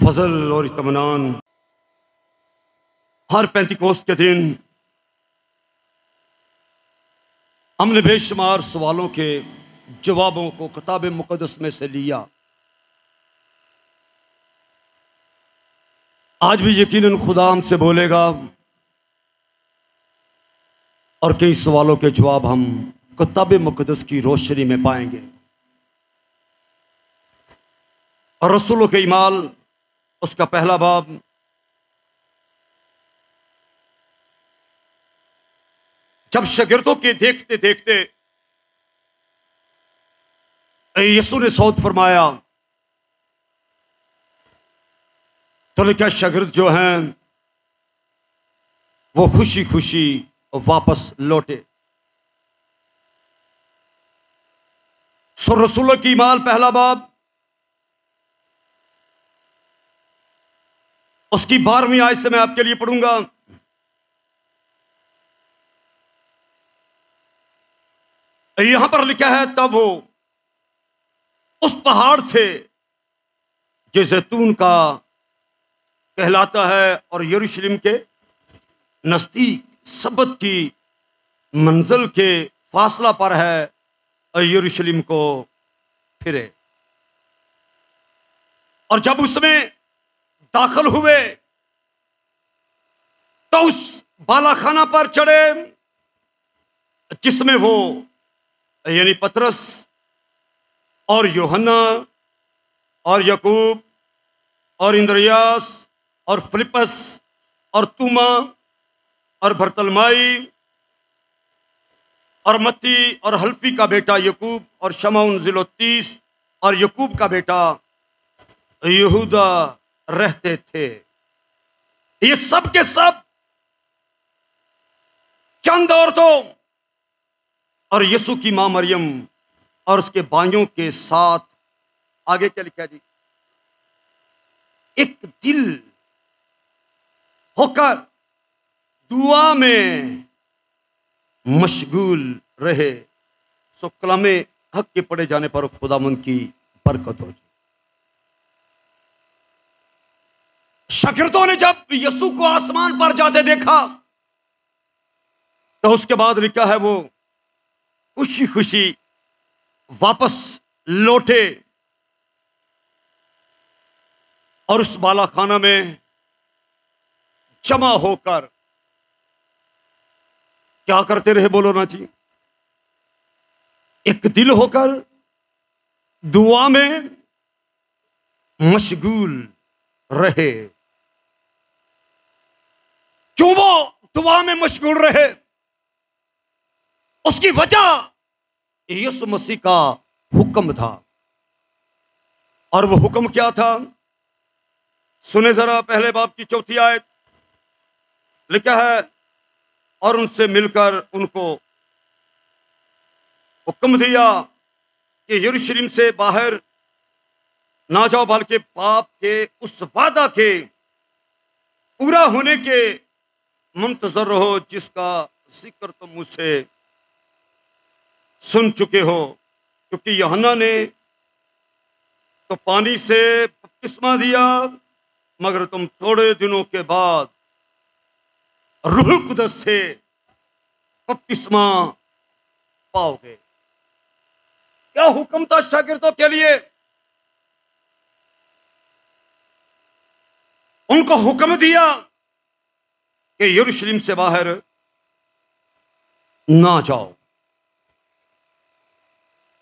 फजल और इत्मीनान। हर पेंतिकोस्त के दिन हमने बेशुमार सवालों के जवाबों को किताब मुकद्दस में से लिया। आज भी यकीनन खुदा हमसे बोलेगा और कई सवालों के जवाब हम किताब मुकद्दस की रोशनी में पाएंगे। और रसूलों के ईमाल उसका पहला बाब जब शागिर्दों के देखते देखते यीशु ने सौद फरमाया तो क्या शागिर्द जो हैं वो खुशी खुशी वापस लौटे। सो रसूलों की ईमाल पहला बाब उसकी 12वीं आयत से मैं आपके लिए पढ़ूंगा। यहां पर लिखा है तब वो उस पहाड़ से जो जैतून का कहलाता है और यरूशलेम के नजदीक सब्बत की मंजिल के फासला पर है और यरूशलेम को फिरे। और जब उसमें दाखिल हुए तो उस बालाखाना पर चढ़े जिसमें वो यानी पतरस और यूहन्ना और याकूब और इंद्रियास और फिलिपस और तुमा और बरतलमाई और मत्ती और हल्फी का बेटा याकूब और शमौन जिलोतीस और याकूब का बेटा यहूदा रहते थे। ये सब के सब चंद औरतों और यीशु की मां मरियम और उसके भाइयों के साथ आगे क्या लिखा जी, एक दिल होकर दुआ में मशगूल रहे। सो कलामे हक के पढ़े जाने पर खुदावंद की बरकत हो। शागिर्दों ने जब यीशु को आसमान पर जाते देखा तो उसके बाद लिखा है वो खुशी खुशी वापस लौटे और उस बालाखाना में जमा होकर क्या करते रहे, बोलो ना जी, एक दिल होकर दुआ में मशगूल रहे। क्यों वो दुआ में मशगूल रहे? उसकी वजह यीशु मसीह का हुक्म था। और वो हुक्म क्या था? सुने जरा पहले बाब की 4थी आयत। लिखा है और उनसे मिलकर उनको हुक्म दिया कि यरूशलेम से बाहर ना जाओ बल्कि पाप के उस वादा के पूरा होने के मुंतजर रहो जिसका जिक्र तुम मुझसे सुन चुके हो। क्योंकि यूहन्ना ने तो पानी से बपतिस्मा दिया मगर तुम थोड़े दिनों के बाद रूह कुदस से बपतिस्मा पाओगे। क्या हुक्म था शागिर्दों के लिए? उनको हुक्म दिया कि यरूशलेम से बाहर ना जाओ।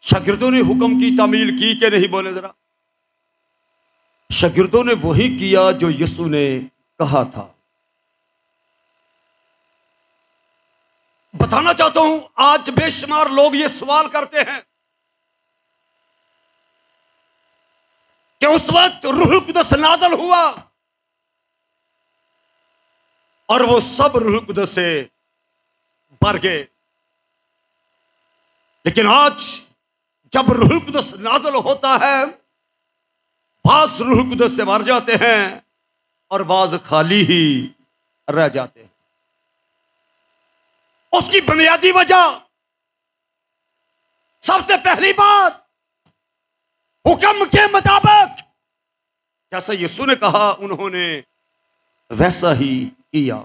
शागिर्दों ने हुक्म की तामील की कि नहीं, बोले जरा। शागिर्दों ने वही किया जो यीशु ने कहा था। बताना चाहता हूं आज बेशुमार लोग ये सवाल करते हैं कि उस वक्त रूह कुदस नाज़िल हुआ और वो सब रूह कुदस से भर गए। लेकिन आज जब रूह कुदस नाज़िल होता है बास रूह कुदस से भर जाते हैं और बाज खाली ही रह जाते हैं। उसकी बुनियादी वजह, सबसे पहली बात, हुक्म के मुताबिक जैसा यीशु ने कहा उन्होंने वैसा ही किया।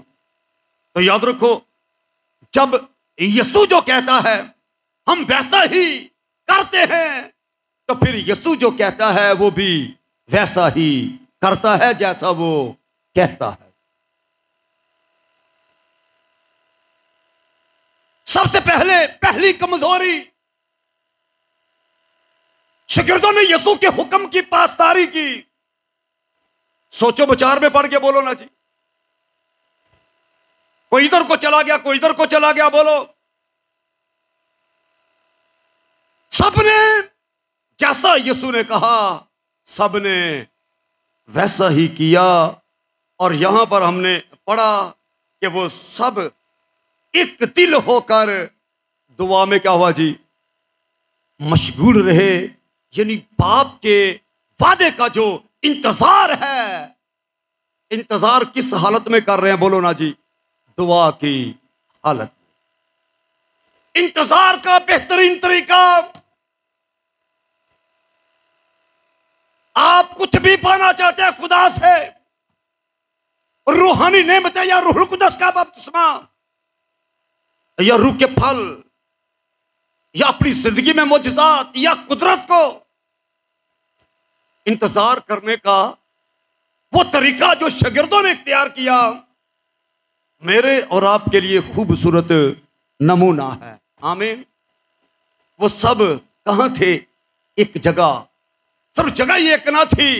तो याद रखो, जब यीशु जो कहता है हम वैसा ही करते हैं, तो फिर यीशु जो कहता है वो भी वैसा ही करता है जैसा वो कहता है। सबसे पहली कमजोरी, शागिर्दों ने यीशु के हुक्म की पासदारी की। सोचो विचार में पड़ के बोलो ना जी। कोई इधर को चला गया, कोई इधर को चला गया, बोलो। सबने जैसा यीशु ने कहा सबने वैसा ही किया। और यहां पर हमने पढ़ा कि वो सब एक दिल होकर दुआ में क्या हुआ जी, मशगूल रहे। यानी बाप के वादे का जो इंतजार है, इंतजार किस हालत में कर रहे हैं बोलो ना जी, दुआ की हालत में। इंतजार का बेहतरीन तरीका, आप कुछ भी पाना चाहते हैं खुदा से, रूहानी नेमतें या रूहुल कुदस का बपतिस्मा या रूह के फल या अपनी जिंदगी में मौजूदात या कुदरत को, इंतजार करने का वो तरीका जो शागिर्दों ने इख्तियार किया, मेरे और आपके लिए खूबसूरत नमूना है। आमीन। वो सब कहां थे? एक जगह, सिर्फ जगह ही एक ना थी,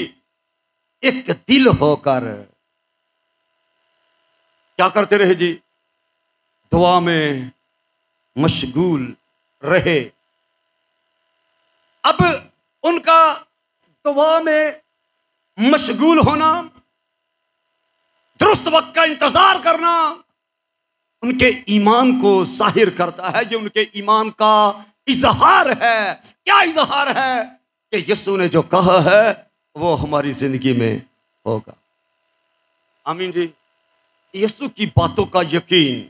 एक दिल होकर क्या करते रहे जी? दुआ में मशगूल रहे। अब उनका दुआ में मशगूल होना, दुरुस्त वक्त का इंतजार करना उनके ईमान को जाहिर करता है। ये उनके ईमान का इजहार है। क्या इजहार है? कि यीशु ने जो कहा है वो हमारी जिंदगी में होगा। आमीन जी। यीशु की बातों का यकीन,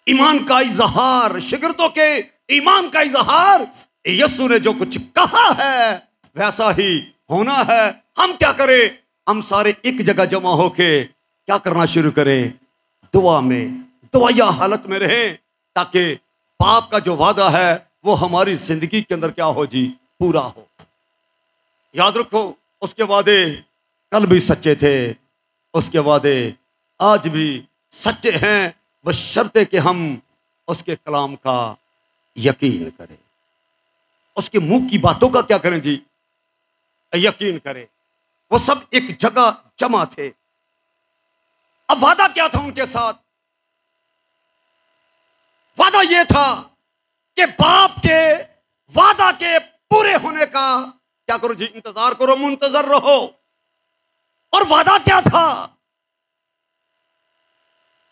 ईमान का इजहार, शागिर्दों के ईमान का इजहार, यीशु ने जो कुछ कहा है वैसा ही होना है। हम क्या करें? हम सारे एक जगह जमा होके क्या करना शुरू करें? दुआ में, दुआया हालत में रहें, ताकि बाप का जो वादा है वो हमारी जिंदगी के अंदर क्या हो जी, पूरा हो। याद रखो, उसके वादे कल भी सच्चे थे, उसके वादे आज भी सच्चे हैं, बशर्ते कि हम उसके कलाम का यकीन करें, उसके मुंह की बातों का क्या करें जी, यकीन करें। वो सब एक जगह जमा थे। अब वादा क्या था उनके साथ? वादा यह था कि बाप के वादा के पूरे होने का क्या करो जी, इंतजार करो, मुंतजर रहो। और वादा क्या था?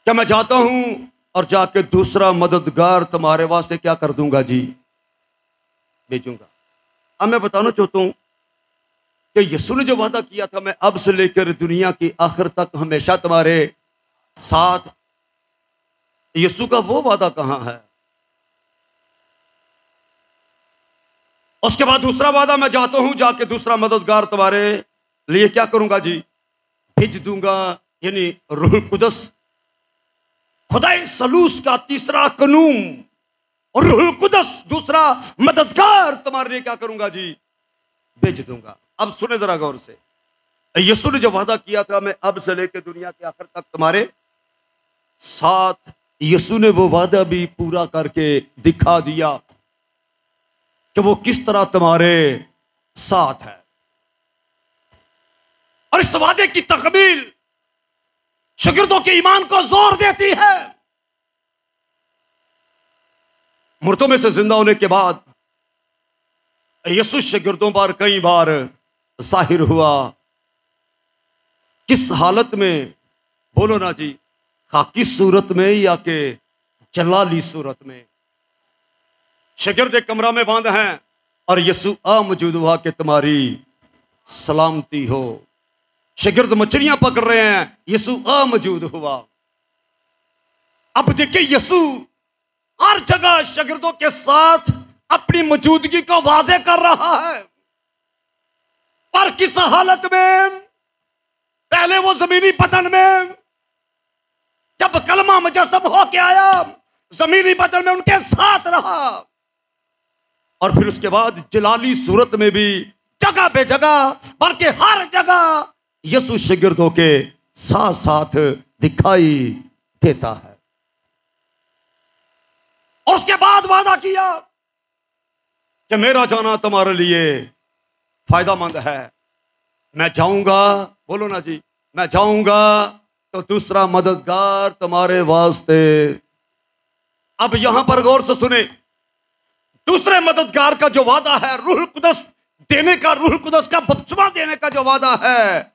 क्या मैं जाता हूं और जाके दूसरा मददगार तुम्हारे वास्ते क्या कर दूंगा जी, भेजूंगा। अब मैं बताना चाहता हूं कि यीशु ने जो वादा किया था, मैं अब से लेकर दुनिया की आखिर तक हमेशा तुम्हारे साथ, यीशु का वो वादा कहां है? उसके बाद दूसरा वादा, मैं जाता हूं जाके दूसरा मददगार तुम्हारे लिए क्या करूंगा जी, भेज दूंगा। यानी रूहुल कुदस, खुदाई सलूस का तीसरा कानून, और रूहुल कुदस दूसरा मददगार तुम्हारे लिए क्या करूंगा जी, भेज दूंगा। अब सुने जरा गौर से, यीशु ने जो वादा किया था, मैं अब से लेकर दुनिया के आखिर तक तुम्हारे साथ, यीशु ने वो वादा भी पूरा करके दिखा दिया कि वो किस तरह तुम्हारे साथ है। और इस वादे की तकमील शागिर्दों के ईमान को जोर देती है। मुर्दों में से जिंदा होने के बाद यीशु शागिर्दों पर कई बार जाहिर हुआ। किस हालत में? बोलो ना जी, खाकी सूरत में या के जलाली सूरत में। शागिर्द एक कमरा में बंद हैं और यीशु आ मौजूद हुआ कि तुम्हारी सलामती हो। शागिर्द मछलियां पकड़ रहे हैं, यीशु आ मौजूद हुआ। अब देखिए, यीशु हर जगह शागिर्दों के साथ अपनी मौजूदगी को वाज़े कर रहा है। पर किस हालत में? पहले वो जमीनी बदन में, जब कलमा मुजस्सम होके आया, जमीनी बदन में उनके साथ रहा, और फिर उसके बाद जलाली सूरत में भी जगह पे जगह, बल्कि हर जगह यीशु शागिर्दों के साथ साथ दिखाई देता है। और उसके बाद वादा किया कि मेरा जाना तुम्हारे लिए फायदामंद है। मैं जाऊंगा, बोलो ना जी, मैं जाऊंगा तो दूसरा मददगार तुम्हारे वास्ते। अब यहां पर गौर से सुने, दूसरे मददगार का जो वादा है, रूह कुदस देने का, रूह कुदस का बपतिस्मा देने का जो वादा है,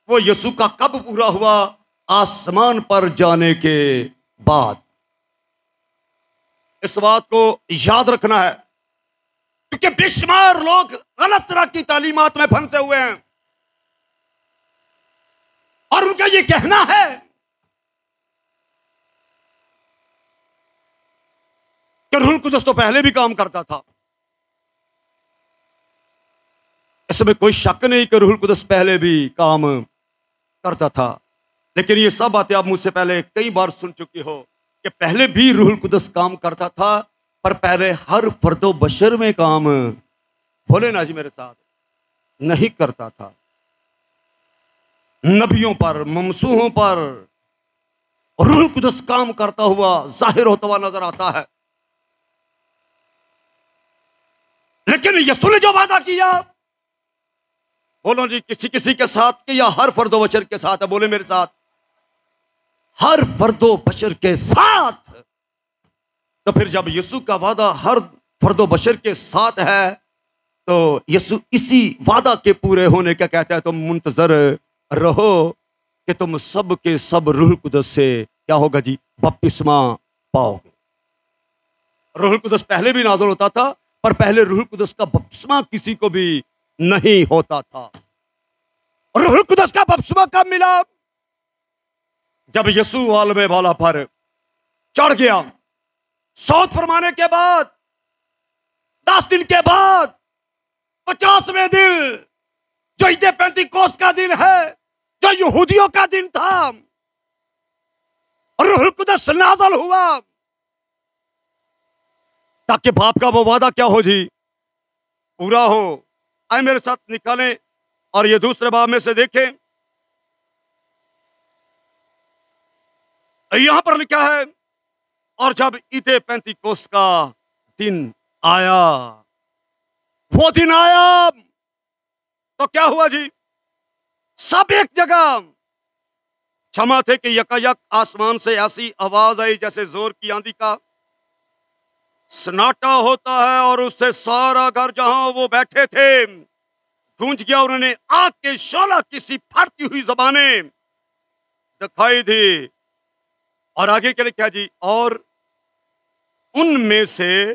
वो यीशु का कब पूरा हुआ? आसमान पर जाने के बाद। इस बात को याद रखना है, क्योंकि बेशुमार लोग गलत तरह की तालीमात में फंसे हुए हैं, और उनका ये कहना है कि रूह कुदस तो पहले भी काम करता था। इसमें कोई शक नहीं कि रूह कुदस पहले भी काम करता था, लेकिन ये सब बातें आप मुझसे पहले कई बार सुन चुकी हो कि पहले भी रूह कुदस काम करता था, पर पहले हर फर्दो बशर में काम, बोले ना जी मेरे साथ, नहीं करता था। नबियों पर, ममसूहों पर रूह कुदस काम करता हुआ जाहिर होता हुआ नजर आता है। लेकिन यीशु ने जो वादा किया, बोलो जी, किसी किसी के साथ कि या हर फर्दो बशर के साथ है? बोले मेरे साथ, हर फर्दो बशर के साथ। तो फिर जब यीशु का वादा हर फर्दो बशर के साथ है, तो यीशु इसी वादा के पूरे होने का कहता है, तुम मुंतजर रहो कि तुम सब के सब रूह कुदस से क्या होगा जी? बपतिस्मा पाओगे। रूह कुदस पहले भी नाज़िल होता था, पर पहले रूह कुदस का बपतिस्मा किसी को भी नहीं होता था। रूह कुदस का बपतिस्मा कब मिला? जब यीशु आलम वाला पर चढ़ गया, सौत फरमाने के बाद 10 दिन के बाद 50वें दिन, जो ईद पेंतिकोस्त का दिन है, जो यहूदियों का दिन था, रूह कुदस नाज़िल हुआ, ताकि बाप का वो वादा क्या हो जी? पूरा हो। आए मेरे साथ निकालें और ये दूसरे बाब में से देखें। यहां पर लिखा है, और जब ईद पेंतिकोस्त का दिन आया, वो दिन आया, तो क्या हुआ जी? सब एक जगह क्षमा थे कि यकायक आसमान से ऐसी आवाज आई जैसे जोर की आंधी का सन्नाटा होता है, और उससे सारा घर जहां वो बैठे थे गूंज गया। उन्होंने आग के शोला की सी फटती हुई जबानें दिखाई दी। और आगे के लिए क्या जी? और उनमें से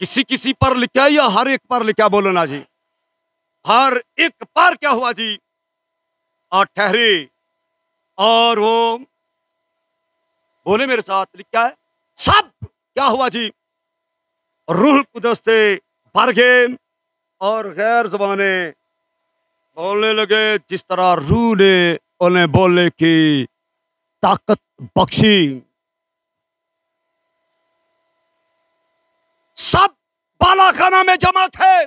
किसी किसी पर लिखा या हर एक पर लिखा? बोलो ना जी, हर एक पर क्या हुआ जी? और ठहरे, और वो, बोले मेरे साथ, लिखा है सब क्या हुआ जी? रूह कुदस से भर गए, और गैर ज़बाने बोलने लगे, जिस तरह रूह ने उन्हें बोलने की ताकत बख्शी। सब बालाखाना में जमा थे,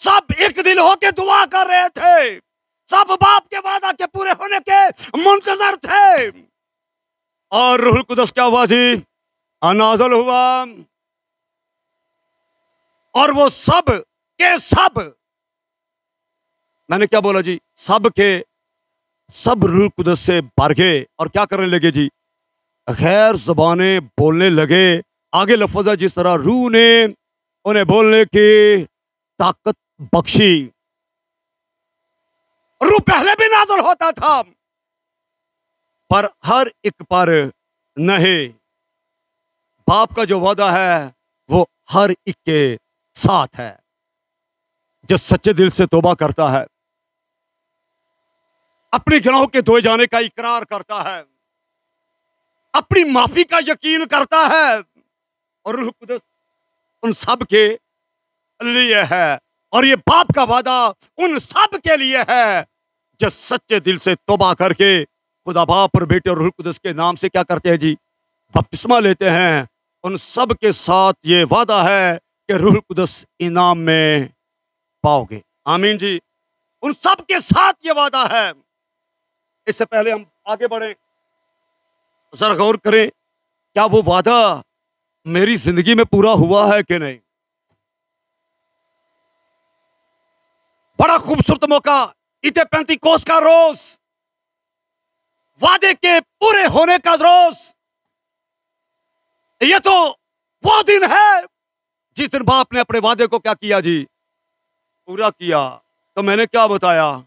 सब एक दिल होके दुआ कर रहे थे, सब बाप के वादा के पूरे होने के मुंतजर थे। और रूह कुदस क्या हुआ जी? नाज़िल हुआ, और वो सब के सब, मैंने क्या बोला जी? सब के सब रूह कुदस से भर गए, और क्या करने लगे जी? गैर ज़बाने बोलने लगे। आगे लफ्ज़ है, जिस तरह रूह ने उन्हें बोलने की ताकत बख्शी। रूह पहले भी नाज़िल होता था, पर हर एक पर नहीं। बाप का जो वादा है वो हर एक के साथ है, जो सच्चे दिल से तौबा करता है, अपने गुनाहों के धोए जाने का इकरार करता है, अपनी माफी का यकीन करता है, और रूह कुदस उन सब के लिए है। और ये बाप का वादा उन सब के लिए है जो सच्चे दिल से तौबा करके खुदा बाप और बेटे और रूह कुदस के नाम से क्या करते हैं जी, बपतिस्मा लेते हैं। उन सब के साथ ये वादा है कि रूह कुदस इनाम में पाओगे। आमीन जी। उन सब के साथ ये वादा है। इससे पहले हम आगे बढ़े, जरा गौर करें, क्या वो वादा मेरी जिंदगी में पूरा हुआ है कि नहीं? बड़ा खूबसूरत मौका, ईद पेंतीकोस्त का रोज, वादे के पूरे होने का रोज। ये तो वो दिन है जिस दिन बाप ने अपने वादे को क्या किया जी, पूरा किया। तो मैंने क्या बताया,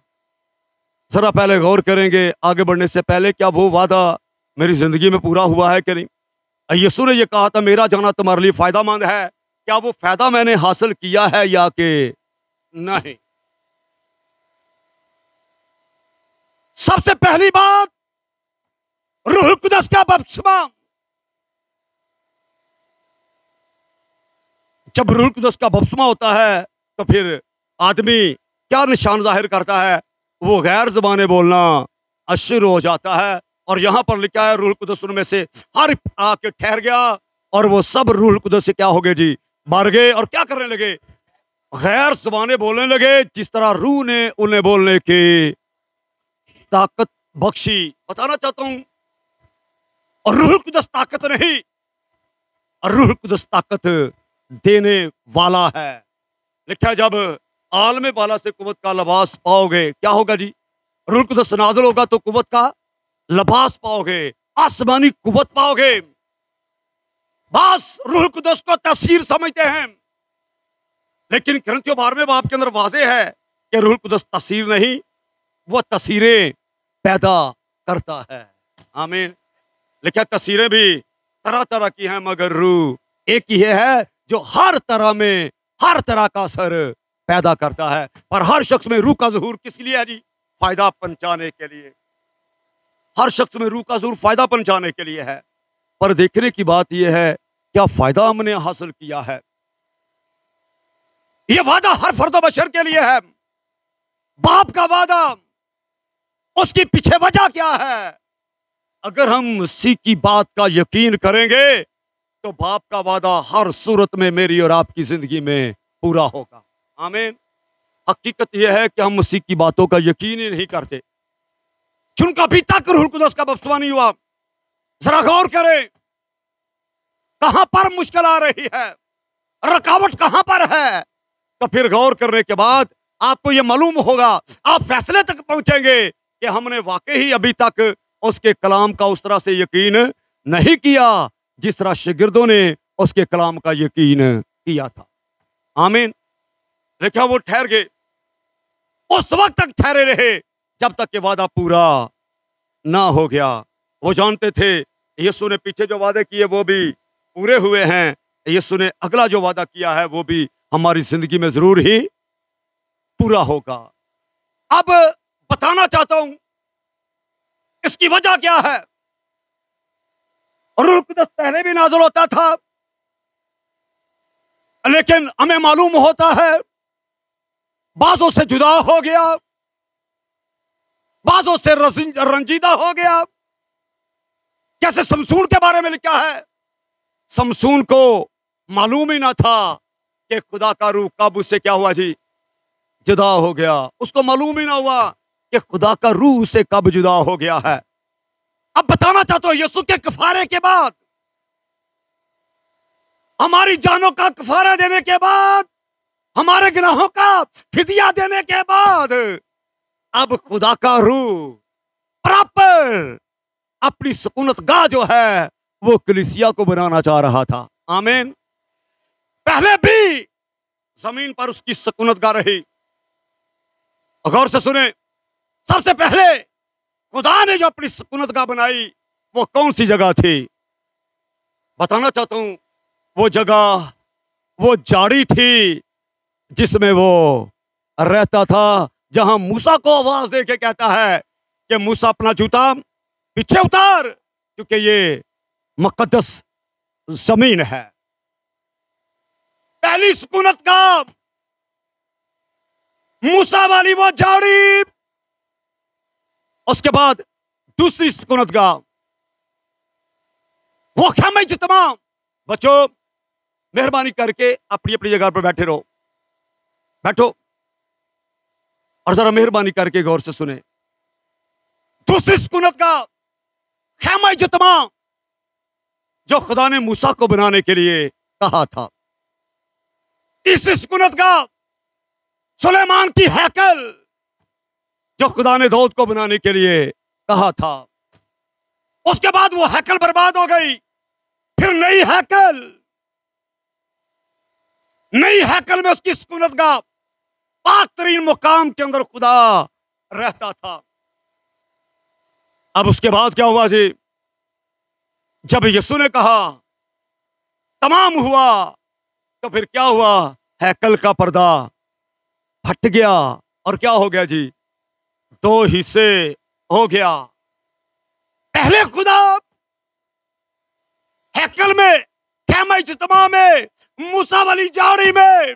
जरा पहले गौर करेंगे आगे बढ़ने से पहले, क्या वो वादा मेरी जिंदगी में पूरा हुआ है कि नहीं? यीशु ने ये कहा था मेरा जाना तुम्हारे लिए फायदामंद है। क्या वो फायदा मैंने हासिल किया है या कि नहीं? सबसे पहली बात, रूह कुदस का बपतिस्मा। जब रूह कुदस का बपतिस्मा होता है तो फिर आदमी क्या निशान जाहिर करता है? वो गैर ज़बानें बोलना शुरू हो जाता है। और यहां पर लिखा है रूह कुदस उनमें से हर आके ठहर गया और वो सब रूह कुदस से क्या हो गए जी, मर गए। और क्या करने लगे? गैर ज़बानें बोलने लगे, जिस तरह रूह ने उन्हें बोलने की ताकत बख्शी। बताना चाहता हूं, और रूह कुदस ताकत नहीं, और रूह कुदस ताकत देने वाला है। लिखा है जब आलम बाला से कुव्वत का लिबास पाओगे, क्या होगा जी? रूह कुदस नाज़िल होगा तो कुव्वत का लिबास पाओगे, आसमानी कुव्वत पाओगे। बस रूह कुदस को तस्वीर समझते हैं, लेकिन कुरिन्थियों 12वें बाब के अंदर वाज़ेह है कि रूह कुदस तस्वीर नहीं, वो तस्वीरें पैदा करता है। आमीन। लिखा तस्वीरें भी तरह तरह की हैं, मगर रूह एक ही है जो हर तरह में हर तरह का असर पैदा करता है। पर हर शख्स में रूह का ज़हूर किस लिए है जी? फायदा पहुंचाने के लिए। हर शख्स में रूह का ज़हूर फायदा पहुंचाने के लिए है। पर देखने की बात यह है, क्या फायदा हमने हासिल किया है? यह वादा हर फर्द बशर के लिए है। बाप का वादा, उसकी पीछे वजह क्या है? अगर हम मसीह की बात का यकीन करेंगे तो बाप का वादा हर सूरत में मेरी और आपकी जिंदगी में पूरा होगा। आमीन। हकीकत यह है कि हम मसीह की बातों का यकीन ही नहीं करते। जिनका अभी तक रूह कुदस का बपतिस्मा नहीं हुआ, जरा गौर करें कहां पर मुश्किल आ रही है, रुकावट कहां पर है। तो फिर गौर करने के बाद आपको यह मालूम होगा, आप फैसले तक पहुंचेंगे कि हमने वाकई ही अभी तक उसके कलाम का उस तरह से यकीन नहीं किया जिस तरह शागिर्दों ने उसके कलाम का यकीन किया था। आमीन। लिखा वो ठहर गए, उस वक्त तक ठहरे रहे जब तक कि वादा पूरा ना हो गया। वो जानते थे यीशु ने पीछे जो वादे किए वो भी पूरे हुए हैं, यीशु ने अगला जो वादा किया है वो भी हमारी जिंदगी में जरूर ही पूरा होगा। अब बताना चाहता हूं इसकी वजह क्या है। रूह कुदस पहले भी नाज़िल होता था, लेकिन हमें मालूम होता है बाजों से जुदा हो गया, बाजों से रंजीदा हो गया। जैसे समसून के बारे में लिखा है, समसून को मालूम ही ना था कि खुदा का रूह कब उससे क्या हुआ जी, जुदा हो गया। उसको मालूम ही ना हुआ कि खुदा का रूह उससे कब जुदा हो गया है। अब बताना चाहता हूं, यीशु के कफारे के बाद, हमारी जानों का कफारा देने के बाद, हमारे गुनाहों का फिदिया देने के बाद, अब खुदा का रूह प्रॉपर अपनी सुकूनत गाह जो है वो कलीसिया को बनाना चाह रहा था। आमीन। पहले भी जमीन पर उसकी सुकूनत गाह रही। गौर से सुने, सबसे पहले खुदा ने जो अपनी सुकूनत गाह बनाई वो कौन सी जगह थी? बताना चाहता हूं, वो जगह वो झाड़ी थी जिसमें वो रहता था, जहां मूसा को आवाज दे के कहता है कि मूसा अपना जूता पीछे उतार क्योंकि ये मुकद्दस जमीन है। पहली सुकूनत गाह मूसा वाली वो झाड़ी, उसके बाद दूसरी सुकूनत गाह वो ख़ैमा इज्तिमा। बच्चों मेहरबानी करके अपनी अपनी जगह पर बैठे रहो, बैठो और जरा मेहरबानी करके गौर से सुने। दूसरी सुकूनत गाह ख़ैमा इज्तिमा जो खुदा ने मूसा को बनाने के लिए कहा था। तीसरी सुकूनत गाह सुलेमान की हैकल जो खुदा ने दाऊद को बनाने के लिए कहा था। उसके बाद वो हैकल बर्बाद हो गई, फिर नई हैकल में उसकी सुकूनत गाह पाक तरीन मुकाम के अंदर खुदा रहता था। अब उसके बाद क्या हुआ जी? जब यीशु ने कहा तमाम हुआ, तो फिर क्या हुआ? हैकल का पर्दा फट गया और क्या हो गया जी? दो हिस्से हो गया। पहले खुदा हैकल में, ख़ैमा इज्तिमा में, मूसा वाली झाड़ी में,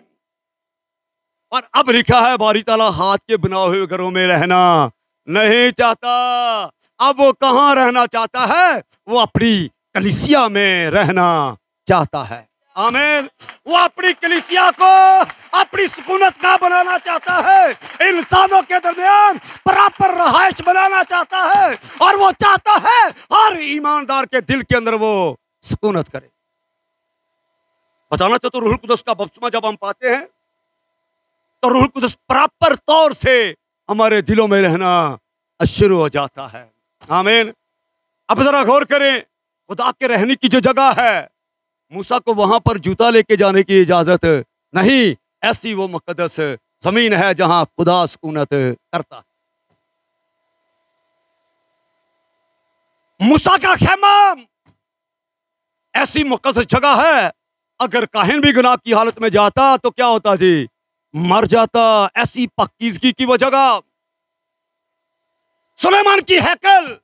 और अब लिखा है बारी ताला हाथ के बनाए हुए घरों में रहना नहीं चाहता। अब वो कहां रहना चाहता है? वो अपनी कलीसिया में रहना चाहता है। आमीन। वो अपनी कलीसिया को अपनी सुकूनत का बनाना चाहता है, इंसानों के दरमियान बराबर रहाइश बनाना चाहता है, और वो चाहता है हर ईमानदार के दिल के अंदर वो सुकूनत करे। बताना चाहता हूं, रूहुल कुदस का बपतिस्मा जब हम पाते हैं तो रूहुल कुदस प्रॉपर तौर से हमारे दिलों में रहना शुरू हो जाता है। आमीन। अब जरा गौर करें, खुदा के रहने की जो जगह है, मूसा को वहां पर जूता लेके जाने की इजाजत नहीं। ऐसी वो मुकद्दस जमीन है जहां खुदा सुकूनत करता है। मूसा का ख़ैमा ऐसी मुकद्दस जगह है, अगर काहिन भी गुनाह की हालत में जाता तो क्या होता जी? मर जाता। ऐसी पाकीज़गी की वो जगह। सुलेमान की हैकल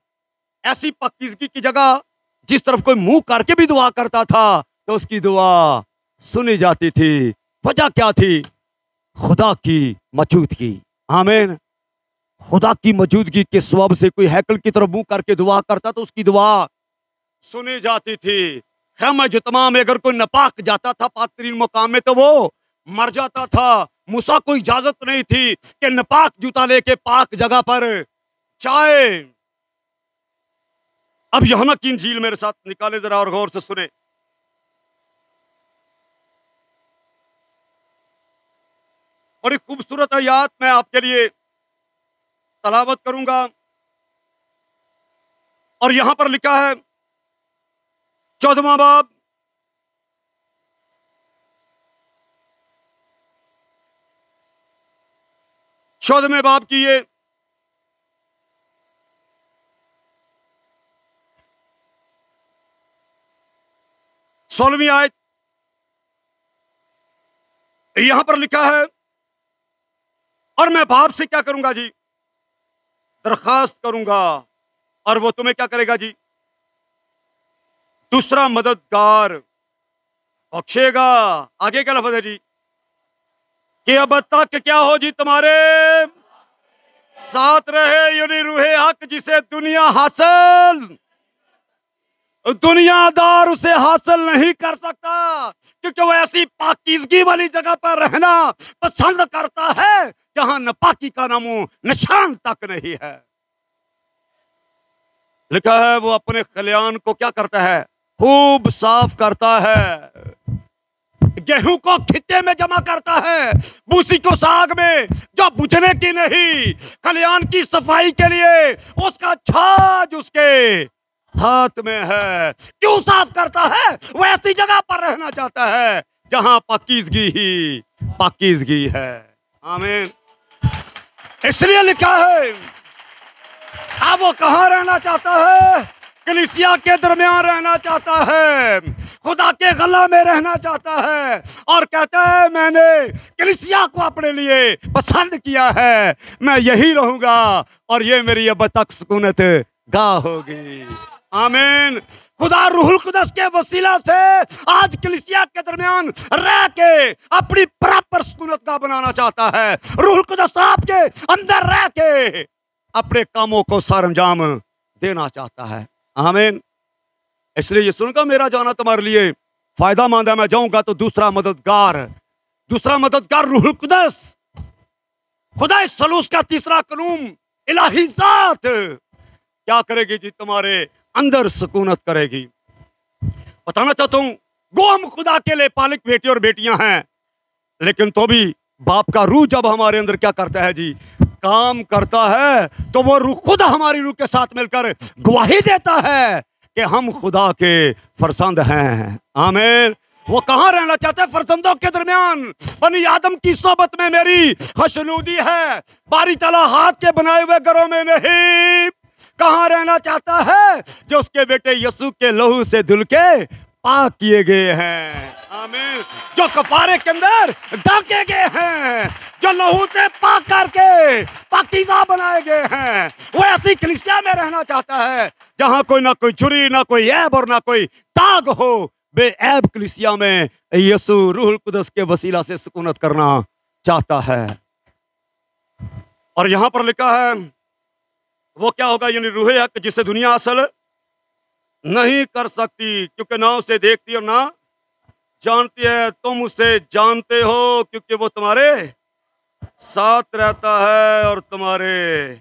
ऐसी पाकीज़गी की जगह, जिस तरफ कोई मुंह करके भी दुआ करता था तो उसकी दुआ सुनी जाती थी। वजह क्या थी? खुदा की मौजूदगी। आमीन। खुदा की मौजूदगी के सबब से कोई हैकल की तरफ मुंह करके दुआ करता तो उसकी दुआ सुनी जाती थी। ख़ैमा इज्तिमा में अगर कोई नापाक जाता था पाक तरीन मुकाम में तो वो मर जाता था। मूसा को इजाजत नहीं थी कि नापाक जूता लेके पाक जगह पर जाए। अब यूहन्ना की इंजील मेरे साथ निकाले जरा और गौर से सुने। बड़ी खूबसूरत आयत मैं आपके लिए तलावत करूंगा, और यहां पर लिखा है 14वां बाब 14वें बाब की ये 16वीं आयत। यहां पर लिखा है, और मैं बाप से क्या करूंगा जी? दरखास्त करूंगा और वो तुम्हें क्या करेगा जी? दूसरा मददगार बख्शेगा। आगे क्या लफ्ज़ है जी? कि अब तक क्या हो जी तुम्हारे साथ रहे, यानी रूहे हक जिसे दुनियादार उसे हासिल नहीं कर सकता, क्योंकि वो ऐसी पाकीज़गी वाली जगह पर रहना पसंद करता है जहां नापाकी का नामो निशान तक नहीं है। लिखा है वो अपने खलियान को क्या करता है? खूब साफ करता है। गेहूं को खित्ते में जमा करता है, भूसी को साग में जो बुझने की नहीं। खलियान की सफाई के लिए उसका छाज उसके हाथ में है। क्यों साफ करता है? वो ऐसी जगह पर रहना चाहता है जहां पाकीज़गी ही पाकीज़गी है। आमीन। इसलिए लिखा है, अब वो कहां रहना चाहता है? कलीसिया के दरमियान रहना चाहता है, खुदा के गला में रहना चाहता है, और कहता है मैंने कलीसिया को अपने लिए पसंद किया है, मैं यही रहूंगा और ये मेरी अब तक सुकूनत गाह होगी। आमीन। खुदा रूहुल कुदस के वसीला से आज कलीसिया के दरमियान रह के अपनी बराबर सुकूनतगाह बनाना चाहता है। रूहुल कुदस आपके अंदर रह के अपने कामों को सरंजाम देना चाहता है। आमीन। इसलिए ये सुनकर मेरा जाना तुम्हारे लिए फायदा मंद है। मैं जाऊंगा तो दूसरा मददगार रूहुल कुदस, खुदा इस सलूस का तीसरा कानून इलाही जात क्या करेगी जी? तुम्हारे अंदर सुकूनत करेगी। बताना चाहता हूं, गो हम खुदा के लिए पालिक बेटे और बेटियां हैं, लेकिन तो भी बाप का रूह जब हमारे अंदर क्या करता है जी? काम करता है, तो वो रूह खुद हमारी रूह के साथ मिलकर गवाही देता है कि हम खुदा के फरजंद हैं। आमीन। वो कहां रहना चाहते हैं? फरजंदों के दरमियान। बनी आदम की सोबत में मेरी खुशनुदी है, बारी तला हाथ के बनाए हुए घरों में नहीं। कहां रहना चाहता है? जो उसके बेटे यीशु के लहू से धुल के पाक किए गए हैं। आमीन। जो कफारे के अंदर डाके गए हैं, जो लहू से पाक करके पाकीज़ा बनाए गए हैं, वो ऐसी कलीसिया में रहना चाहता है जहां कोई ना कोई छुरी, ना कोई ऐब और ना कोई दाग हो। बेऐब कलीसिया में यीशु रूहुल कुदस के वसीला से सुकूनत करना चाहता है। और यहां पर लिखा है वो क्या होगा? यानी रूह हक जिसे दुनिया असल नहीं कर सकती, क्योंकि ना उसे देखती और ना जानती है। तुम उसे जानते हो क्योंकि वो तुम्हारे साथ रहता है और तुम्हारे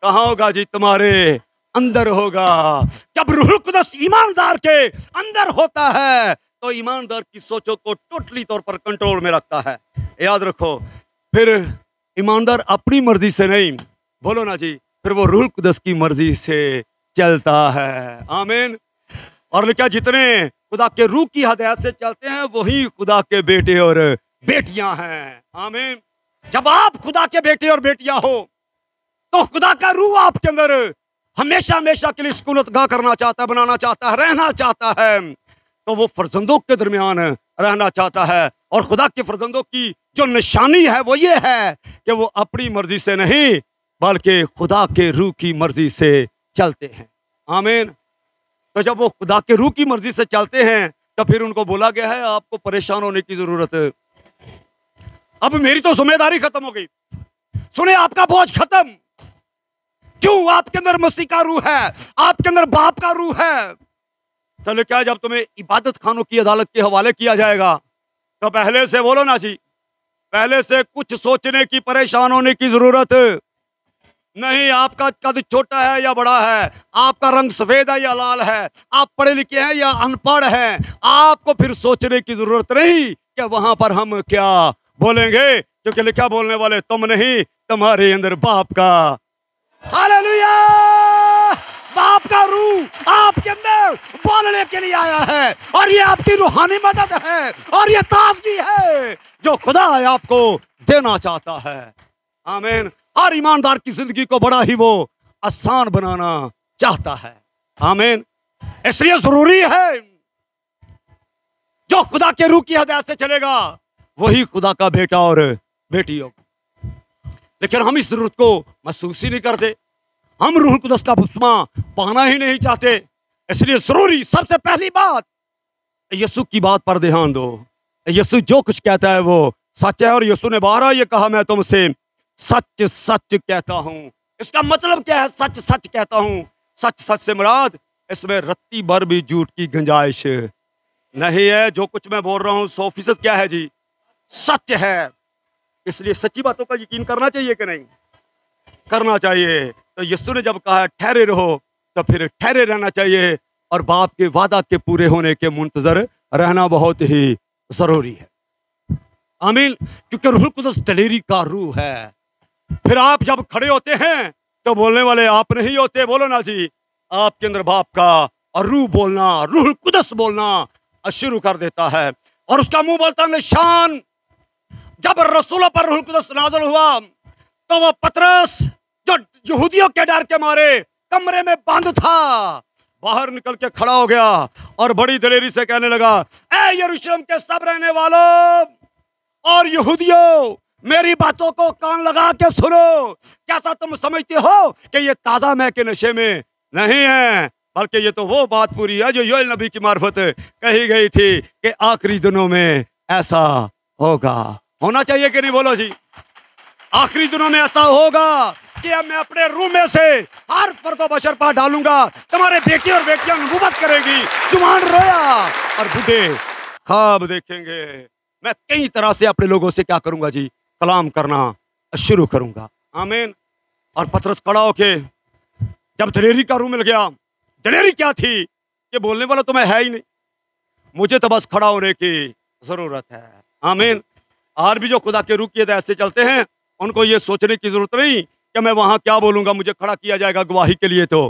कहां होगा जी? तुम्हारे अंदर होगा। जब रूहुल कुदस ईमानदार के अंदर होता है तो ईमानदार की सोचों को टोटली तौर पर कंट्रोल में रखता है। याद रखो, फिर ईमानदार अपनी मर्जी से नहीं, बोलो ना जी, फिर वो रूहुल कुदस की मर्जी से चलता है। आमीन। और लिखा, जितने खुदा के रूह की हदायत से चलते हैं वही खुदा के बेटे और बेटियां हैं। आमीन। जब आप खुदा के बेटे और बेटियां हो तो खुदा का रूह आपके अंदर हमेशा हमेशा के लिए सुकूनतगाह करना चाहता है, बनाना चाहता है, रहना चाहता है। तो वो फर्जंदों के दरमियान रहना चाहता है। और खुदा के फर्जंदों की जो निशानी है वो ये है कि वो अपनी मर्जी से नहीं बल्कि खुदा के रूह की मर्जी से चलते हैं। आमीन। तो जब वो खुदा के रूह की मर्जी से चलते हैं तो फिर उनको बोला गया है आपको परेशान होने की जरूरत। अब मेरी तो जिम्मेदारी खत्म हो गई। सुने, आपका बोझ खत्म। क्यों? आपके अंदर मसीह का रूह है, आपके अंदर बाप का रूह है। चलो, क्या जब तुम्हें इबादत खानों की अदालत के हवाले किया जाएगा तो पहले से बोलो ना जी, पहले से कुछ सोचने की, परेशान होने की जरूरत नहीं। आपका कद छोटा है या बड़ा है, आपका रंग सफेद है या लाल है, आप पढ़े लिखे हैं या अनपढ़ हैं, आपको फिर सोचने की जरूरत नहीं कि वहां पर हम क्या बोलेंगे, क्योंकि लिखा बोलने वाले तुम नहीं, तुम्हारे अंदर बाप का, हालेलुया, बाप का रूह आपके अंदर बोलने के लिए आया है। और ये आपकी रूहानी मदद है और ये ताजगी है जो खुदा आपको देना चाहता है। आमीन। हर ईमानदार की जिंदगी को बड़ा ही वो आसान बनाना चाहता है। आमीन। इसलिए जरूरी है जो खुदा के रूह की हदायत से चलेगा वही खुदा का बेटा और बेटी होगा। लेकिन हम इस जरूरत को महसूस ही नहीं करते। हम रूहुल कुदस का बपतिस्मा पाना ही नहीं चाहते। इसलिए जरूरी सबसे पहली बात, यीशु की बात पर ध्यान दो। यीशु जो कुछ कहता है वो सच है। और यीशु ने 12 ये कहा, मैं तुमसे सच सच कहता हूं। इसका मतलब क्या है? सच सच कहता हूं। सच सच से मुराद इसमें रत्ती भर भी झूठ की गुंजाइश नहीं है। जो कुछ मैं बोल रहा हूं 100% क्या है जी? सच है। इसलिए सच्ची बातों का यकीन करना चाहिए कि नहीं? करना चाहिए। तो यीशु ने जब कहा ठहरे रहो तो फिर ठहरे रहना चाहिए और बाप के वादा के पूरे होने के मुंतजर रहना बहुत ही जरूरी है। आमीन। क्योंकि रूहुल कुदस दलेरी का रूह है। फिर आप जब खड़े होते हैं तो बोलने वाले आप नहीं होते, बोलो ना जी। आपके अंदर बाप का और रूह बोलना, रूहुल कुदस बोलना शुरू कर देता है। और उसका मुंह बोलता निशान। जब रसूलों पर रूहुल कुदस नाज़िल हुआ तो वो पतरस जो यहूदियों के डर के मारे कमरे में बंद था, बाहर निकल के खड़ा हो गया और बड़ी दलेरी से कहने लगा, ए यरूशलेम के सब रहने वालों और यहूदियों, मेरी बातों को कान लगा के सुनो। कैसा तुम समझते हो कि ये ताजा मैं के नशे में नहीं है? बल्कि ये तो वो बात पूरी है जो योएल नबी की मार्फत कही गई थी कि आखिरी दिनों में ऐसा होगा। होना चाहिए कि नहीं, बोलो जी। आखिरी दिनों में ऐसा होगा कि अब मैं अपने रूह में से हर फर्द बशर पर डालूंगा। तुम्हारे बेटे और बेटियां नबूवत करेगी, जुबान रोया और बूढ़े ख्वाब देखेंगे। मैं कई तरह से अपने लोगों से क्या करूंगा जी, कलाम करना शुरू करूंगा। आमीन। और पतरस खड़ा होके जब दलेरी का रूह मिल गया, दलेरी क्या थी कि बोलने वाला तो मैं है ही नहीं, मुझे तो बस खड़ा होने की जरूरत है। आमीन। आज भी जो खुदा के रूह किए ऐसे चलते हैं, उनको ये सोचने की जरूरत नहीं कि मैं वहां क्या बोलूंगा, मुझे खड़ा किया जाएगा गवाही के लिए। तो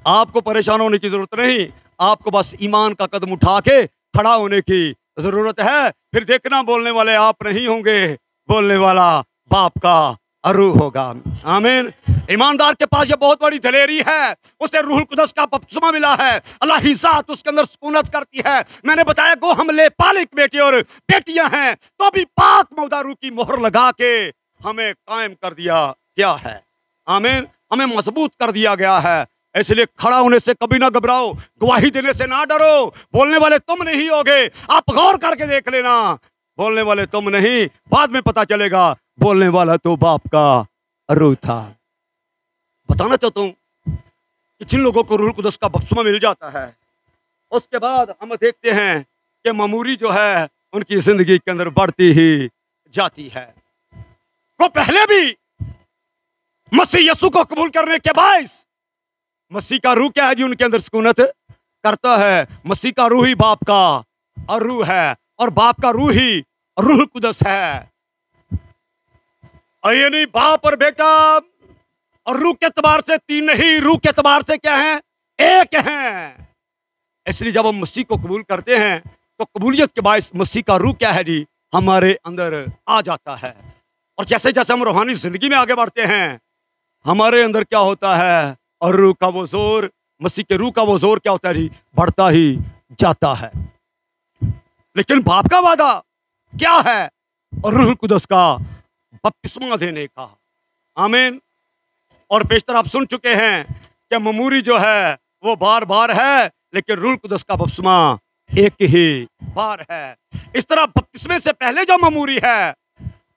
आपको परेशान होने की जरूरत नहीं, आपको बस ईमान का कदम उठा के खड़ा होने की जरूरत है। फिर देखना, बोलने वाले आप नहीं होंगे, बोलने वाला बाप का रूह होगा। आमीन। ईमानदार के पास ये बहुत बड़ी दलेरी है, उसे रूहुल कुदस का बपतिस्मा मिला है। अल्लाह की ज़ात उसके अंदर सुकूनत करती है। मैंने बताया गो हम ले पालिक बेटे और बेटियां हैं, तो भी पाक मौदा रूह की मोहर लगा के हमें कायम कर दिया गया है। आमीन। हमें मजबूत कर दिया गया है। इसलिए खड़ा होने से कभी ना घबराओ, गवाही देने से ना डरो। बोलने वाले तुम नहीं होगे, आप गौर करके देख लेना। बोलने वाले तुम नहीं, बाद में पता चलेगा बोलने वाला तो बाप का रूह था। बताना चाहता हूं कि जिन लोगों को रूहुल कुदस का बपतिस्मा मिल जाता है, उसके बाद हम देखते हैं कि मामूरी जो है उनकी जिंदगी के अंदर बढ़ती ही जाती है। वो पहले भी मसीह यीशु को कबूल करने के बाद मसीह का रूह क्या है जी, उनके अंदर सुकूनत करता है। मसीह का रूह ही बाप का और रूह है, और बाप का रूह ही रूहुल कुदस है। और ये नहीं, बाप और बेटा और रूह के एतबार से तीन नहीं, रूह के एतबार से क्या है, एक हैं। इसलिए जब हम मसीह को कबूल करते हैं तो कबूलियत के बाद मसीह का रूह क्या है जी, हमारे अंदर आ जाता है। और जैसे जैसे हम रूहानी जिंदगी में आगे बढ़ते हैं, हमारे अंदर क्या होता है, और रूह का वो जोर, मसीह के रूह का वो जोर क्या होता है जी, बढ़ता ही जाता है। लेकिन बाप का वादा क्या है, और रूहुल कुदस का बपतिस्मा देने का। आमीन। और बेशतर आप सुन चुके हैं कि ममूरी जो है वो बार बार है, लेकिन रूहुल कुदस का बपतिस्मा एक ही बार है। इस तरह बपतिस्मे से पहले जो ममूरी है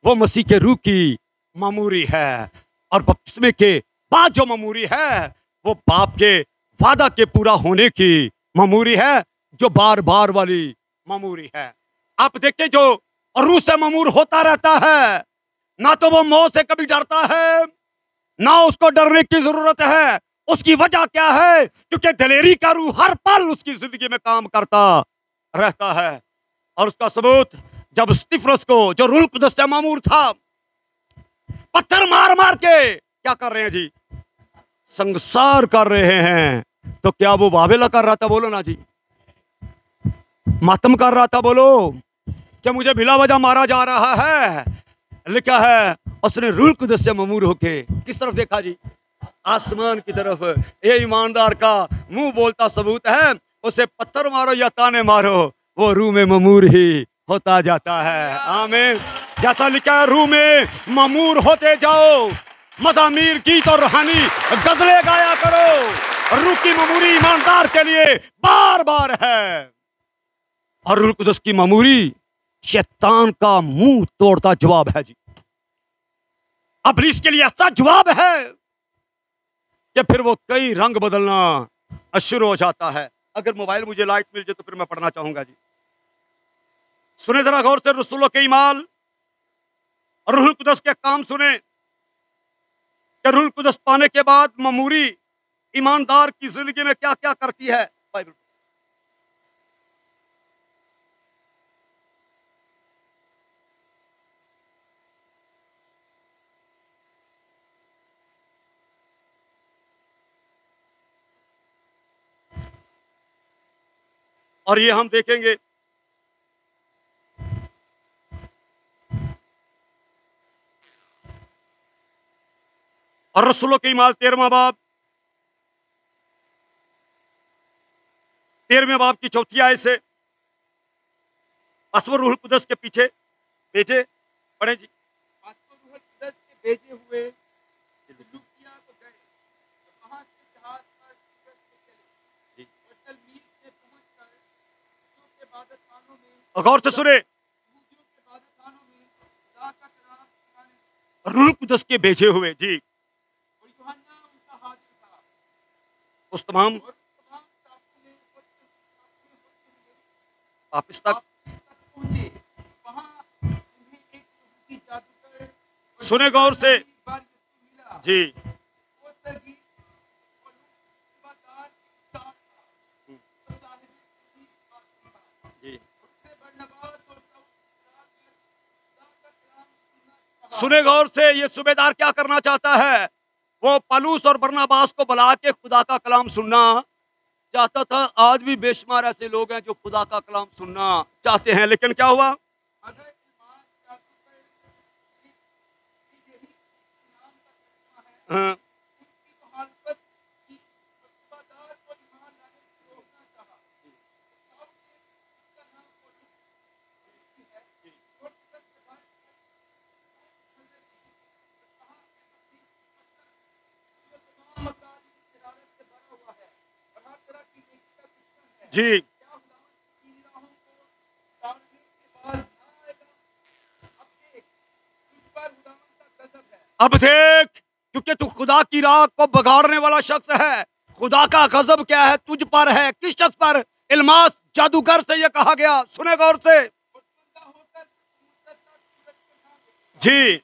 वो मसीह के रूह की ममूरी है, और बपतिस्मे के बाद जो ममूरी है वो बाप के वादा के पूरा होने की ममूरी है, जो बार बार वाली ममूरी है। आप देखिए, जो रूह से ममूर होता रहता है, ना तो वो मौत से कभी डरता है, ना उसको डरने की जरूरत है। उसकी वजह क्या है, क्योंकि दलेरी का रूह हर पल उसकी जिंदगी में काम करता रहता है। और उसका सबूत, जब स्तिफनुस को, जो रूहुल कुदस से मामूर था, पत्थर मार मार के क्या कर रहे हैं जी, संसार कर रहे हैं, तो क्या वो वावेला कर रहा था, बोलो ना जी, मातम कर रहा था, बोलो, क्या मुझे बिला वजह मारा जा रहा है। लिखा है उसने रूहुल कुदस से ममूर होके किस तरफ देखा जी, आसमान की तरफ। ये ईमानदार का मुंह बोलता सबूत है, उसे पत्थर मारो या ताने मारो, वो रूह में ममूर ही होता जाता है। आमीन। जैसा लिखा है, रूह में ममूर होते जाओ, मज़ामीर, गीत और रूहानी गजलें गाया करो। रूह की ममूरी ईमानदार के लिए बार बार है, और रूहुल कुदस की ममूरी शैतान का मुंह तोड़ता जवाब है जी। इब्लीस के लिए ऐसा जवाब है कि फिर वो कई रंग बदलना शुरू हो जाता है। अगर मोबाइल मुझे लाइट मिल जाए तो फिर मैं पढ़ना चाहूंगा जी। सुने जरा गौर से, रसूलों के ईमाल और रूहुल कुदस के काम सुने कि रूहुल कुदस पाने के बाद ममूरी ईमानदार की जिंदगी में क्या क्या करती है। बाइबल और ये हम देखेंगे और रसूलों के ईमाल 13वां बाब, 13वें बाब की 4थी आयत से, असवर रूहुल कुदस के पीछे भेजे, पढ़े जी। असवर रूहुल कुदस के भेजे हुए सिलूकिया को गए, तो वहां से जहाज पर सूरज से चले और गौर से सुने, यहूदियों के इबादतखानों में खुदा का कलाम सुनाने रूह कुदस के भेजे हुए जी और यूहन्ना उनका हाजिर था उस तमाम और तमाम टापू में होते हुए वापिस तक वापस तक पहुंचे। वहां उन्हें एक यहूदी जादूगर और सुने गौर से बार यीशु मिला। जी। वो तरगीब और सेवादार के साथ था। तो साहिब की बात था। जी उससे बरनबास और शाऊल जाकर खुदा का कलाम सुनना कहा। सुने गौर से, ये सूबेदार क्या करना चाहता है? वो पलूस और बरनबास को बुला के खुदा का कलाम सुनना चाहता था। आज भी बेशुमार ऐसे लोग हैं जो खुदा का कलाम सुनना चाहते हैं, लेकिन क्या हुआ? अगर ईमान जादूगर की यही नाम का तर्जुमा है, हाँ, उनकी मुखालफत की और सेवादार को ईमान लाने से रोकना चाहा। शाऊल ने उसका नाम पौलुस है और तिब्बत के बारे में नजर की और कहा कि मसीह जो तमाम अपराध की शरारत से भरा हुआ है और हर तरह की नेकी का दुश्मन है, जी क्या खुदावंद की राहों को टालने के बाद ना आएगा? अब देख, तुझ पर खुदावंद का गजब है। अब देख, क्योंकि तू खुदा की राह को बिगाड़ने वाला शख्स है। खुदा का गजब क्या है? तुझ पर है। किस शख्स पर? इल्मास जादूगर से यह कहा गया। सुने गौर से और सुनता होकर मुद्दत तक सूरज को ना देखे। जी।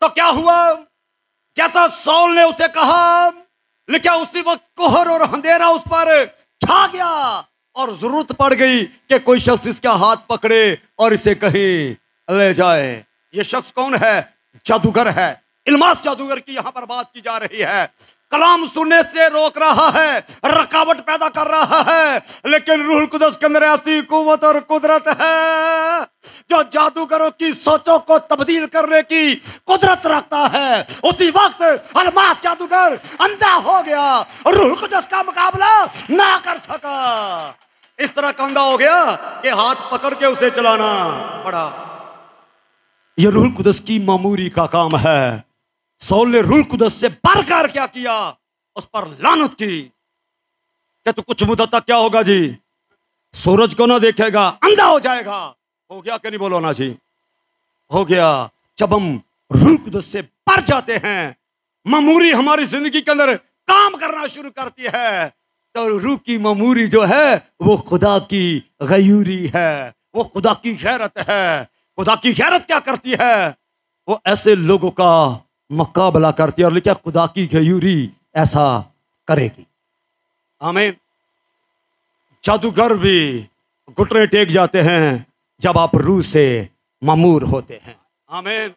तो क्या हुआ? जैसा सौल ने उसे कहा, लेकिन उसी वक्त कोहर और अंधेरा उस पर छा गया और जरूरत पड़ गई कि कोई शख्स इसका हाथ पकड़े और इसे कहीं ले जाए। ये शख्स कौन है? जादूगर है। इल्मास जादूगर की यहां पर बात की जा रही है। कलाम सुनने से रोक रहा है, रकावट पैदा कर रहा है, लेकिन रूह कुदस के अंदर ऐसी कुव्वत और कुदरत है जो जादूगरों की सोचों को तब्दील करने की कुदरत रखता है। उसी वक्त अलमास जादूगर अंधा हो गया और रूह कुदस का मुकाबला ना कर सका। इस तरह का अंधा हो गया कि हाथ पकड़ के उसे चलाना पड़ा। यह रूह कुदस की मामूरी का काम है। सौल ने रूह कुदस से बढ़कर क्या किया? उस पर लानत की। क्या तो कुछ मुद्दत तक क्या होगा जी? सूरज को ना देखेगा, अंधा हो जाएगा। हो गया कि नहीं? बोलो ना जी। हो गया। जब हम रूह कुदस से बढ़ जाते हैं, मामूरी हमारी जिंदगी के अंदर काम करना शुरू करती है, तो रूह की मामूरी जो है वो खुदा की गयूरी है, वो खुदा की गैरत है। खुदा की गैरत क्या करती है? वो ऐसे लोगों का मुकाबला करती है और लिखा खुदा की गयूरी ऐसा करेगी। आमीन। जादूगर भी घुटने टेक जाते हैं जब आप रूह से मामूर होते हैं। आमीन।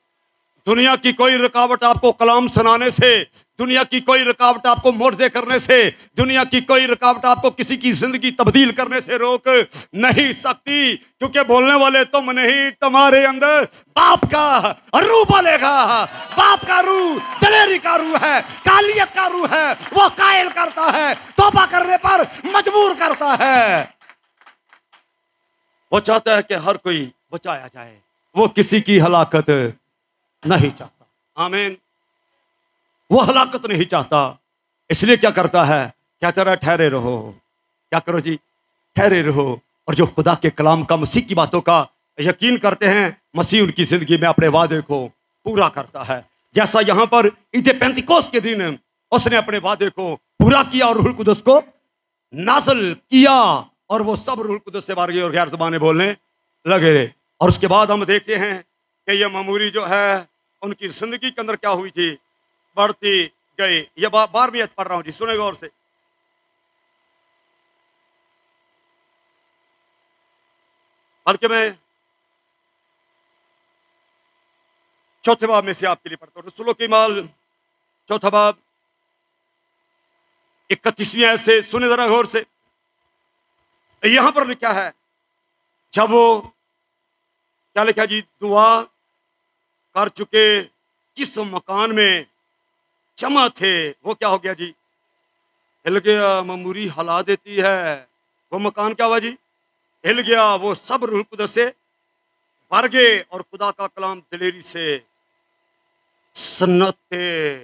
दुनिया की कोई रुकावट आपको कलाम सुनाने से, दुनिया की कोई रुकावट आपको मोर्जे करने से, दुनिया की कोई रुकावट आपको किसी की जिंदगी तब्दील करने से रोक नहीं सकती, क्योंकि बोलने वाले तुम नहीं, तुम्हारे अंदर बाप का रूह बोलेगा। बाप का रूह दलेरी का रूह है, कालियत का रूह है। वो कायल करता है, तौबा करने पर मजबूर करता है। वो चाहता है कि हर कोई बचाया जाए, वो किसी की हलाकत नहीं चाहता। आमीन। वो हलाकत नहीं चाहता, इसलिए क्या करता है? कहता रहा ठहरे रहो। क्या करो जी? ठहरे रहो। और जो खुदा के कलाम का, मसीह की बातों का यकीन करते हैं, मसीह उनकी जिंदगी में अपने वादे को पूरा करता है। जैसा यहां पर ईद पेंतिकोस्त के दिन उसने अपने वादे को पूरा किया और रूह कुदस को नाज़िल किया और वो सब रूह कुदस से भर गए और गैर ज़बानें बोलने लगे। और उसके बाद हम देखते हैं कि ये मामूरी जो है उनकी जिंदगी के अंदर क्या हुई थी? बढ़ती गई। ये 12वीं आयत पढ़ रहा हूं जी, सुने गौर से। बल्कि मैं चौथे बाब में से आपके लिए पढ़ता हूं। रसूलों की माल चौथा बाब 31वीं आयत से सुने जरा गौर से। यहां पर लिखा है, जब वो क्या लिखा जी? दुआ कर चुके जिस मकान में जमा थे, वो क्या हो गया जी? हिल गया। मामूरी हिला देती है। वो मकान क्या हुआ जी? हिल गया। वो सब रूह कुदस से भर गए और खुदा का कलाम दिलेरी से सुनते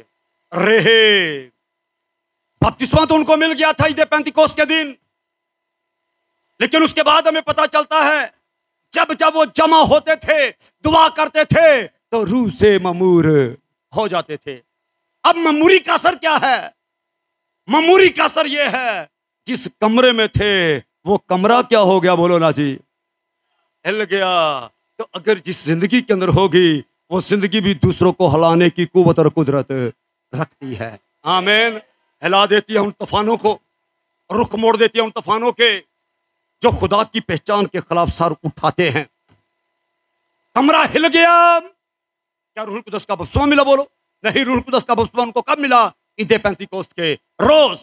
रहे। बपतिस्मा तो उनको मिल गया था ईद पेंतिकोस्त के दिन, लेकिन उसके बाद हमें पता चलता है जब जब वो जमा होते थे, दुआ करते थे, तो रूह से ममूर हो जाते थे। अब ममूरी का असर क्या है? ममूरी का असर यह है, जिस कमरे में थे वो कमरा क्या हो गया? बोलो ना जी, हिल गया। तो अगर जिस जिंदगी के अंदर होगी, वो जिंदगी भी दूसरों को हिलाने की कुव्वत और कुदरत रखती है। आमीन। हिला देती है उन तूफानों को, रुख मोड़ देती है उन तूफानों के जो खुदा की पहचान के खिलाफ सर उठाते हैं। कमरा हिल गया। क्या रूहुल कुदस का बपतिस्मा मिला? बोलो नहीं। रूहुल कुदस का बपतिस्मा उनको कब मिला? ईद पेंतीकोस्त के रोज।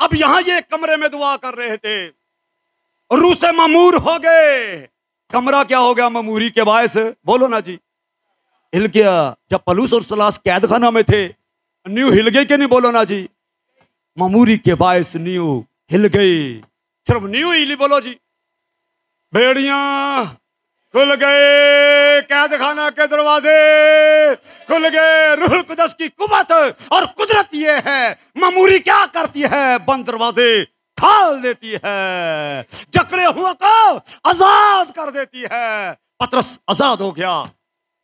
अब यहां ये कमरे में दुआ कर रहे थे, रूह से ममूर हो गए। कमरा क्या हो गया? ममूरी के बायस। बोलो ना जी, हिल गया। जब पलूस और सलास कैद खाना में थे, न्यू हिल गई कि नहीं? बोलो ना जी, ममूरी के बायस न्यू हिल गई। सिर्फ न्यू हिली? बोलो जी। बेड़ियां खुल गए, कैद खाना के दरवाजे खुल गए। रूहुल कुदस की कुव्वत और कुदरत ये है, ममूरी क्या करती है? बंद दरवाजे खोल देती है, जकड़े हुए को आजाद कर देती है। पतरस आजाद हो गया।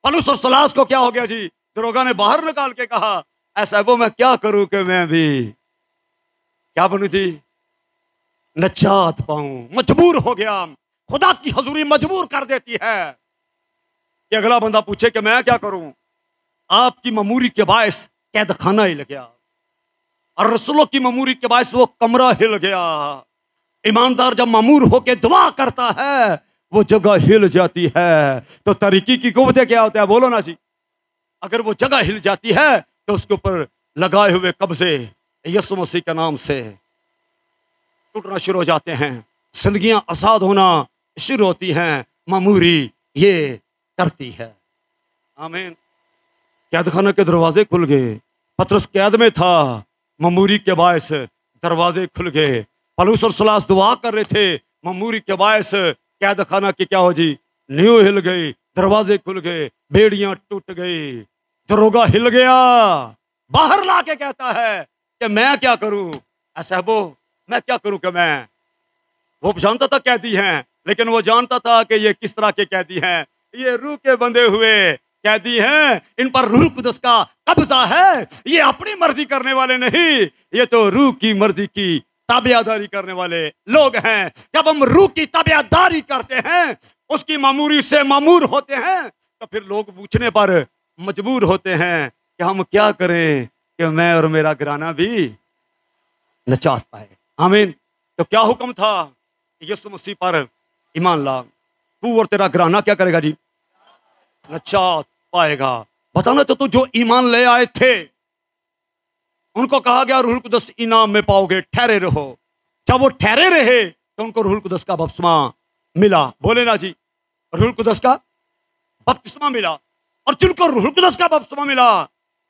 पलूस और सलास को क्या हो गया जी? दरोगा ने बाहर निकाल के कहा, ऐसा वो मैं क्या करूं कि मैं भी क्या बनूं जी? नजात पाऊं। मजबूर हो गया। खुदा की हजूरी मजबूर कर देती है कि अगला बंदा पूछे कि मैं क्या करूं। आपकी ममूरी के बायस कैद खाना हिल गया, और रसूलों की ममूरी के बायस वो कमरा हिल गया। ईमानदार जब ममूर होके दुआ करता है, वो जगह हिल जाती है। तो तरीकी की कुव्वतें क्या होता है? बोलो ना जी। अगर वो जगह हिल जाती है, तो उसके ऊपर लगाए हुए कब्जे यीशु मसीह के नाम से टूटना शुरू हो जाते हैं। जिंदगियां आजाद होना शुरू होती हैं। ममूरी ये करती है। आमीन। कैद खाना के दरवाजे खुल गए। पतरस कैद में था, ममूरी के बायस दरवाजे खुल गए। पलूस और सलास दुआ कर रहे थे, ममूरी के बायस कैद खाना की क्या हो जी? न्यू हिल गई, दरवाजे खुल गए, बेड़ियां टूट गई। दरोगा हिल गया, बाहर लाके कहता है कि मैं क्या करूं? ऐसा वो मैं क्या करूं कि मैं। वो जानता था कैदी हैं, लेकिन वो जानता था कि ये किस तरह के कैदी हैं। ये रूह के बंधे हुए कैदी हैं, इन पर रूह कुदस का कब्जा है। ये अपनी मर्जी करने वाले नहीं, ये तो रूह की मर्जी की ताबियादारी करने वाले लोग हैं। जब हम रूह की ताबियादारी करते हैं, उसकी मामूरी से मामूर होते हैं, तो फिर लोग पूछने पर मजबूर होते हैं कि हम क्या करें कि मैं और मेरा घराना भी नजात पाए। आमीन। तो क्या हुक्म था? यीशु मसीह पर ईमान ला, तू और तेरा घराना क्या करेगा जी? नजात पाएगा। बताना तो जो ईमान ले आए थे, उनको कहा गया रूहुल कुदस इनाम में पाओगे, ठहरे रहो। जब वो ठहरे रहे, तो उनको रूहुल कुदस का बपतिस्मा मिला। बोले ना जी, रूहुल कुदस का बपतिस्मा मिला। और जिनको रूहुल कुदस का बपतिस्मा मिला,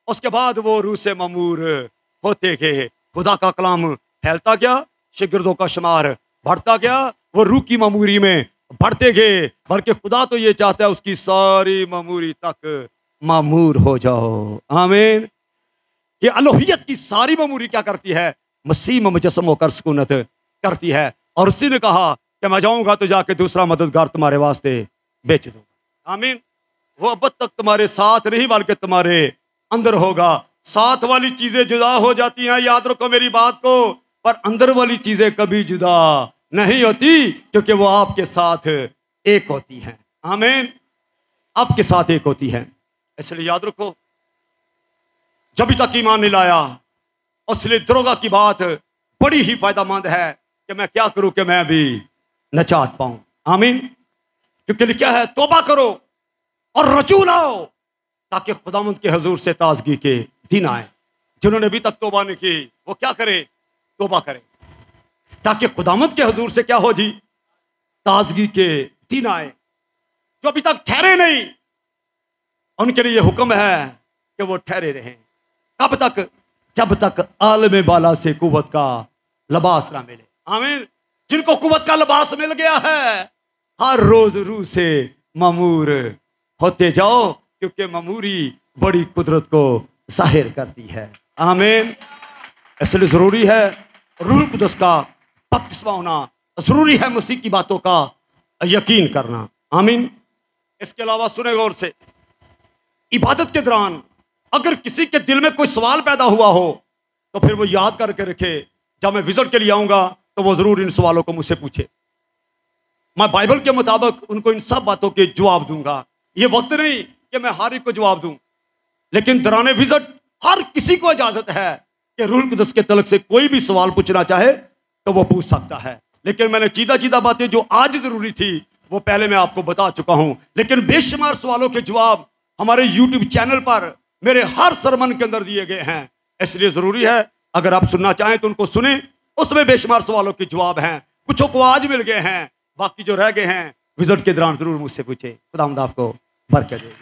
उसके बाद वो रूह से ममूर होते गए। खुदा का कलाम फैलता गया, शिगिर्दों का शुमार बढ़ता गया। वो रूह की ममूरी में बढ़ते गए। बल्कि खुदा तो ये चाहता है उसकी सारी ममूरी तक मामूर हो जाओ। आमीन। ये अलोहियत की सारी ममूरी क्या करती है? मसीह में मुजस्सम होकर सुकूनत करती है। और उसी ने कहा कि मैं जाऊंगा तो जाके दूसरा मददगार तुम्हारे वास्ते बेच दूंगा। आमीन। वो अब तक तुम्हारे साथ नहीं, बल्कि तुम्हारे अंदर होगा। साथ वाली चीजें जुदा हो जाती हैं, याद रखो मेरी बात को, पर अंदर वाली चीजें कभी जुदा नहीं होती, क्योंकि वो आपके साथ एक होती हैं। आमीन। आपके साथ एक होती है। इसलिए याद रखो, जब तक ईमान नहीं लाया, इसलिए दरोगा की बात बड़ी ही फायदामंद है कि मैं क्या करूं कि मैं भी नजात पाऊं। आमीन। क्योंकि लिखा है, तौबा करो और रजू लाओ, ताकि खुदावंद के हुजूर से ताजगी के दिन आए। जिन्होंने अभी तक तौबा नहीं की, वो क्या करे? तौबा करें, ताकि खुदावंद के हुजूर से क्या हो जी? ताजगी के दिन आए। जो अभी तक ठहरे नहीं, उनके लिए हुक्म है कि वो ठहरे रहें। कब तक? जब तक आलम बाला से कुव्वत का लिबास ना मिले। आमीन। जिनको कुव्वत का लिबास मिल गया है, हर रोज रूह से मामूर होते जाओ, क्योंकि मामूरी बड़ी कुदरत को जाहिर करती है। आमीन। इसलिए जरूरी है रूह कुदस का बपतिस्मा होना, जरूरी है मसीह की बातों का यकीन करना। आमीन। इसके अलावा सुने गौर से, इबादत के दौरान अगर किसी के दिल में कोई सवाल पैदा हुआ हो तो फिर वो याद करके रखे, जब मैं विजिट के लिए आऊंगा तो वो जरूर इन सवालों को मुझसे पूछे। मैं बाइबल के मुताबिक उनको इन सब बातों के जवाब दूंगा। ये वक्त नहीं कि मैं हर एक को जवाब दूं, लेकिन दौरान विजिट हर किसी को इजाजत है कि रूह कुदस के तलक से कोई भी सवाल पूछना चाहे तो वो पूछ सकता है। लेकिन मैंने चीदा चीदा बातें जो आज जरूरी थी वो पहले मैं आपको बता चुका हूं। लेकिन बेशुमार सवालों के जवाब हमारे यूट्यूब चैनल पर मेरे हर सरमन के अंदर दिए गए हैं, इसलिए जरूरी है अगर आप सुनना चाहें तो उनको सुने। उसमें बेशुमार सवालों के जवाब हैं, कुछों को आज मिल गए हैं, बाकी जो रह गए हैं विजिट के दौरान जरूर मुझसे पूछे। खुदा आपको बरकत दे।